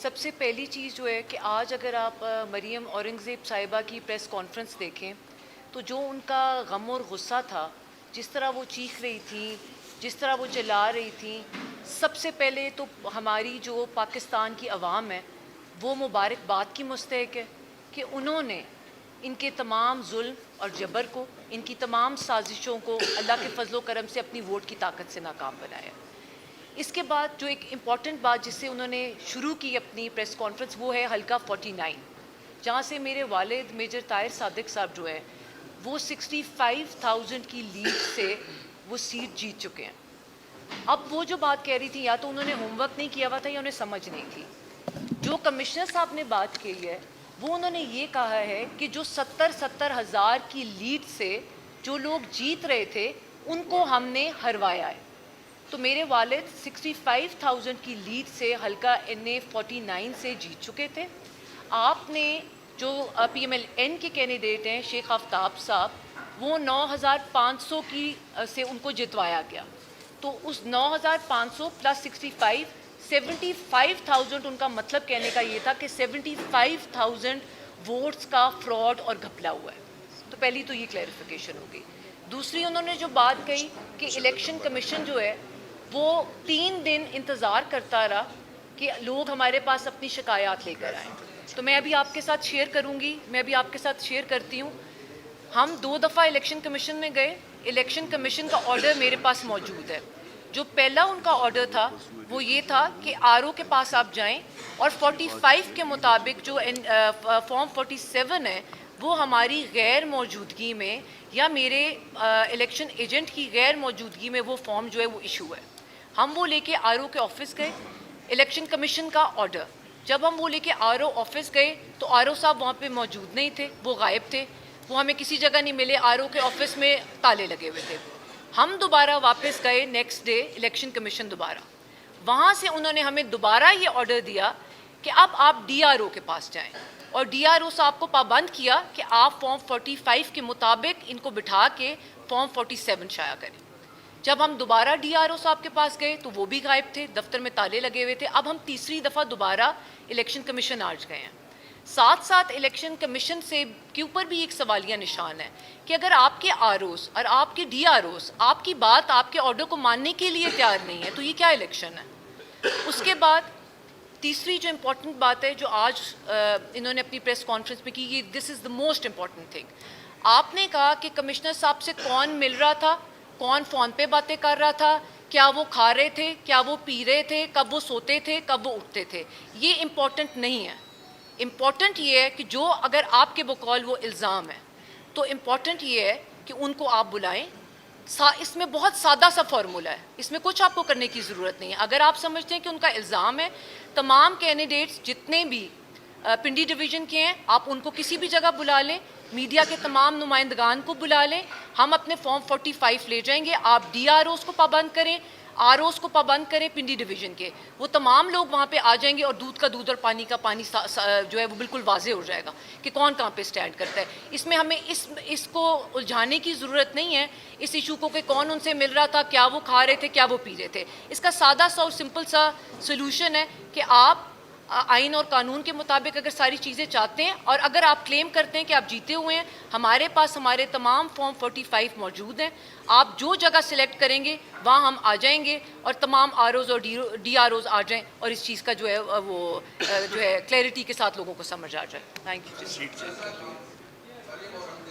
सबसे पहली चीज़ जो है कि आज अगर आप मरियम औरंगज़ेब साहिबा की प्रेस कॉन्फ्रेंस देखें तो जो उनका गम और गुस्सा था, जिस तरह वो चीख रही थी, जिस तरह वो चिल्ला रही थी, सबसे पहले तो हमारी जो पाकिस्तान की आवाम है वो मुबारकबाद की मुस्तहिक है कि उन्होंने इनके तमाम जुल्म और जबर को, इनकी तमाम साजिशों को अल्लाह के फजलो करम से अपनी वोट की ताकत से नाकाम बनाया। इसके बाद जो एक इम्पॉर्टेंट बात जिससे उन्होंने शुरू की अपनी प्रेस कॉन्फ्रेंस वो है हल्का 49, जहाँ से मेरे वालिद मेजर ताहिर सादिक साहब जो है वो 65,000 की लीड से वो सीट जीत चुके हैं। अब वो जो बात कह रही थी, या तो उन्होंने होमवर्क नहीं किया हुआ था या उन्हें समझ नहीं थी। जो कमिश्नर साहब ने बात की है वो उन्होंने ये कहा है कि जो 70 हज़ार की लीड से जो लोग जीत रहे थे उनको हमने हरवाया है। तो मेरे वालिद 65,000 की लीड से हल्का NA 49 से जीत चुके थे। आपने जो PMLN के कैंडिडेट हैं शेख आफ्ताब साहब, वो 9,500 की से उनको जितवाया गया। तो उस 9,500 प्लस 65 75,000 उनका मतलब कहने का ये था कि 75,000 वोट्स का फ्रॉड और घपला हुआ है। तो पहली तो ये क्लैरिफिकेशन हो गई। दूसरी उन्होंने जो बात कही कि इलेक्शन कमीशन जो है वो 3 दिन इंतज़ार करता रहा कि लोग हमारे पास अपनी शिकायत लेकर आएँ। तो मैं अभी आपके साथ शेयर करूँगी, मैं अभी आपके साथ शेयर करती हूँ। हम 2 दफ़ा इलेक्शन कमीशन में गए, इलेक्शन कमीशन का ऑर्डर मेरे पास मौजूद है। जो पहला उनका ऑर्डर था वो ये था कि RO के पास आप जाएं और 45 के मुताबिक जो फॉर्म 47 है वो हमारी गैर मौजूदगी में या मेरे इलेक्शन एजेंट की गैर मौजूदगी में वो फॉर्म जो है वो इशू है। हम वो लेके RO के ऑफिस गए, इलेक्शन कमीशन का ऑर्डर। जब हम वो लेके RO ऑफिस गए तो RO साहब वहाँ पे मौजूद नहीं थे, वो गायब थे, वो हमें किसी जगह नहीं मिले। RO के ऑफिस में ताले लगे हुए थे। हम दोबारा वापस गए नेक्स्ट डे इलेक्शन कमीशन दोबारा, वहाँ से उन्होंने हमें दोबारा ये ऑर्डर दिया कि अब आप DRO के पास जाएं और DRO साहब को पाबंद किया कि आप फॉर्म 45 के मुताबिक इनको बिठा के फॉर्म 47 शाया करें। जब हम दोबारा DRO साहब के पास गए तो वो भी गायब थे, दफ्तर में ताले लगे हुए थे। अब हम तीसरी दफ़ा दोबारा इलेक्शन कमीशन आज गए हैं। साथ साथ इलेक्शन कमीशन से के ऊपर भी एक सवालिया निशान है कि अगर आपके ROs और आपके DROs आपकी बात, आपके ऑर्डर को मानने के लिए तैयार नहीं है तो ये क्या इलेक्शन है। उसके बाद तीसरी जो इम्पोर्टेंट बात है जो आज इन्होंने अपनी प्रेस कॉन्फ्रेंस में की, ये this is the most important thing. आपने कहा कि कमिश्नर साहब से कौन मिल रहा था, कौन फ़ोन पे बातें कर रहा था, क्या वो खा रहे थे, क्या वो पी रहे थे, कब वो सोते थे, कब वो उठते थे, ये इम्पॉर्टेंट नहीं है। इम्पॉर्टेंट ये है कि जो अगर आपके बकौल वो इल्ज़ाम है तो इम्पॉर्टेंट ये है कि उनको आप बुलाएं। इसमें बहुत सादा सा फार्मूला है, इसमें कुछ आपको करने की ज़रूरत नहीं है। अगर आप समझते हैं कि उनका इल्ज़ाम है, तमाम कैंडिडेट्स जितने भी पिंडी डिवीज़न के हैं आप उनको किसी भी जगह बुला लें, मीडिया के तमाम नुमाइंदगान को बुला लें, हम अपने फॉर्म 45 ले जाएंगे। आप DROs को पाबंद करें, ROs को पाबंद करें पिंडी डिवीज़न के, वो तमाम लोग वहाँ पे आ जाएंगे और दूध का दूध और पानी का पानी जो है वो बिल्कुल वाजे हो जाएगा कि कौन कहाँ पे स्टैंड करता है। इसमें हमें इसको उलझाने की ज़रूरत नहीं है, इस इशू को कि कौन उनसे मिल रहा था, क्या वो खा रहे थे, क्या वो पी रहे थे। इसका सादा सा और सिंपल सा सोल्यूशन है कि आप आइन और कानून के मुताबिक अगर सारी चीज़ें चाहते हैं और अगर आप क्लेम करते हैं कि आप जीते हुए हैं, हमारे पास हमारे तमाम फॉर्म 45 मौजूद हैं। आप जो जगह सिलेक्ट करेंगे वहाँ हम आ जाएंगे और तमाम ROs और DROs आ जाएं और इस चीज़ का जो है वो जो है क्लैरिटी के साथ लोगों को समझ आ जाए। Thank you.